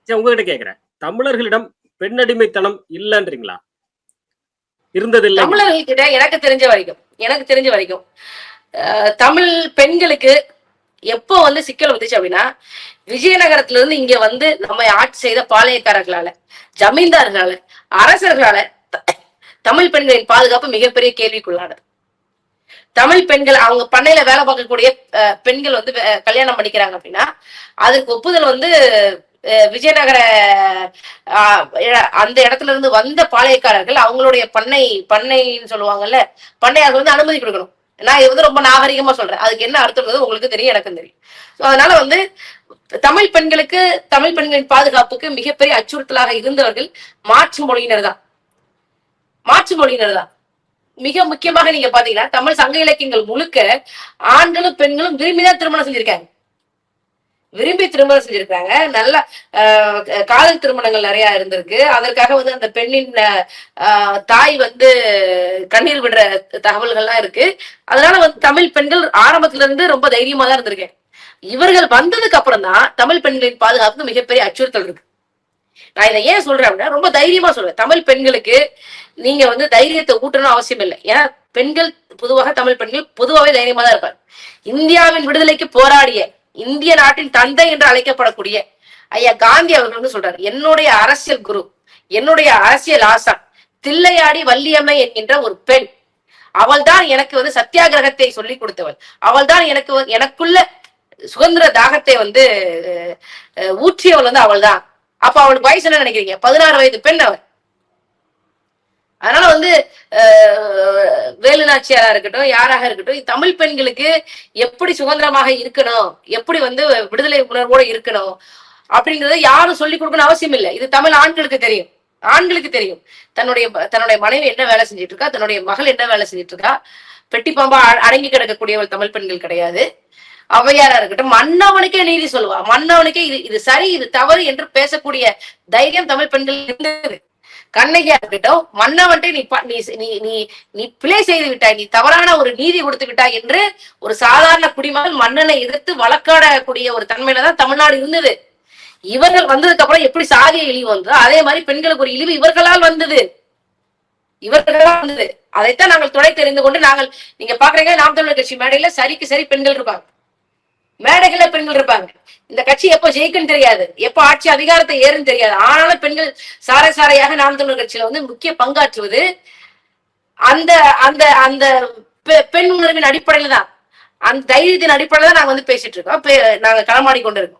சரி உங்ககிட்ட கேக்குறேன். தமிழர்களிடம் பெண்ணடிமைத்தனம் இல்லன்றீங்களா? இருந்தது இல்லைங்களா? தமிழர்கள் கிட்ட எனக்கு தெரிஞ்ச வரைக்கும் தமிழ் பெண்களுக்கு எப்போ வந்து சிக்கல் வந்துச்சு அப்படின்னா, விஜயநகரத்துல இருந்து இங்க வந்து நம்ம ஆட்சி செய்த பாளையக்காரர்களால, ஜமீன்தார்களால, அரசர்களால தமிழ் பெண்களின் பாதுகாப்பு மிகப்பெரிய கேள்விக்குள்ளானது. தமிழ் பெண்கள் அவங்க பண்ணையில வேலை பார்க்கக்கூடிய பெண்கள் வந்து கல்யாணம் பண்ணிக்கிறாங்க அப்படின்னா அதுக்கு ஒப்புதல் வந்து விஜயநகர அந்த இடத்துல இருந்து வந்த பாளையக்காரர்கள் அவங்களுடைய பண்ணைன்னு சொல்லுவாங்கல்ல, பண்ணையார்கள் வந்து அனுமதி கொடுக்கணும். நான் இது வந்து ரொம்ப நாகரிகமா சொல்றேன். அதுக்கு என்ன அர்த்தம் உங்களுக்கு தெரியும், எனக்கும் தெரியும். அதனால வந்து தமிழ் பெண்களின் பாதுகாப்புக்கு மிகப்பெரிய அச்சுறுத்தலாக இருந்தவர்கள் மாற்று மொழியினர் தான். மிக முக்கியமாக நீங்க பாத்தீங்கன்னா தமிழ் சங்க இலக்கியங்கள் முழுக்க ஆண்களும் பெண்களும் விரும்பிதான் திருமணம் செஞ்சிருக்காங்க. நல்ல காதல் திருமணங்கள் நிறைய இருந்திருக்கு. அதற்காக வந்து அந்த பெண்ணின் தாய் வந்து கண்ணீர் விடுற தகவல்கள்லாம் இருக்கு. அதனால வந்து தமிழ் பெண்கள் ஆரம்பத்துல இருந்து ரொம்ப தைரியமா தான் இருந்திருக்கேன். இவர்கள் வந்ததுக்கு அப்புறம் தான் தமிழ் பெண்களின் பாதுகாப்புக்கு மிகப்பெரிய அச்சுறுத்தல் இருக்கு. நான் இதை ஏன் சொல்றேன் அப்படின்னா, ரொம்ப தைரியமா சொல்றேன். தமிழ் பெண்களுக்கு நீங்க வந்து தைரியத்தை ஊட்டணும் அவசியம் இல்லை. ஏன்னா பெண்கள் பொதுவாக தமிழ் பெண்கள் பொதுவாகவே தைரியமா தான் இருப்பாங்க. இந்தியாவின் விடுதலைக்கு போராடிய இந்திய நாட்டின் தந்தை என்று அழைக்கப்படக்கூடிய ஐயா காந்தி அவர்கள் வந்து சொல்றாரு, என்னுடைய அரசியல் குரு, என்னுடைய அரசியல் ஆசான் தில்லையாடி வள்ளியம்மை என்கின்ற ஒரு பெண், அவள் தான் எனக்கு வந்து சத்தியாகிரகத்தை சொல்லி கொடுத்தவள், அவள் தான் எனக்குள்ள சுதந்திர தாகத்தை வந்து ஊற்றியவள் வந்து அவள் தான். அப்ப அவளுக்கு வயசு என்ன நினைக்கிறீங்க? 16 வயது பெண் அவள். அதனால வந்து வேலுநாச்சியாரா இருக்கட்டும், யாராக இருக்கட்டும், தமிழ் பெண்களுக்கு எப்படி சுதந்திரமாக இருக்கணும், எப்படி வந்து விடுதலை உணர்வோட இருக்கணும் அப்படிங்கறத யாரும் சொல்லிக் கொடுக்கணும் அவசியம் இல்லை. இது தமிழ் ஆண்களுக்கு தெரியும். தன்னுடைய மனைவி என்ன வேலை செஞ்சிட்டு இருக்கா, தன்னுடைய மகள் என்ன வேலை செஞ்சிட்டு இருக்கா. பெட்டி பாம்பா அடங்கி கிடக்கக்கூடியவள் தமிழ் பெண்கள் கிடையாது. ஔவையாரா இருக்கட்டும், மன்னவனுக்கே நீதி சொல்லுவா, மன்னவனுக்கே இது சரி இது தவறு என்று பேசக்கூடிய தைரியம் தமிழ் பெண்கள் இருந்தது. கண்ணகியா இருக்கட்டும், மன்னவன்ட்டே நீ பிழை செய்து விட்டாய், நீ தவறான ஒரு நீதி கொடுத்து விட்டாய் என்று ஒரு சாதாரண குடிமகன் மன்னனை எதிர்த்து வழக்காடக்கூடிய ஒரு தன்மையில தான் தமிழ்நாடு இருந்தது. இவர்கள் வந்ததுக்கு அப்புறம் எப்படி சாதிய இழிவு வந்ததோ அதே மாதிரி பெண்களுக்கு ஒரு இழிவு இவர்களால் வந்தது. அதைத்தான் நாங்கள் துணை தெரிந்து கொண்டு நீங்க பாக்குறீங்க, நாம் தமிழர் கட்சி மேடையில சரிக்கு சரி பெண்கள் இருப்பாங்க, மேடைகள்ல பெண்கள் இருப்பாங்க. இந்த கட்சி எப்போ ஜெயிக்குன்னு தெரியாது, எப்போ ஆட்சி அதிகாரத்தை ஏறுன்னு தெரியாது. ஆனாலும் பெண்கள் சாரையாக நாம் தமிழர் கட்சியில வந்து முக்கிய பங்காற்றுவது அந்த அந்த அந்த பெண் உணர்வின் அடிப்படையில தான், அந்த தைரியத்தின் அடிப்படையில தான் நாங்க வந்து பேசிட்டு இருக்கோம், நாங்க களமாடி கொண்டு இருக்கோம்.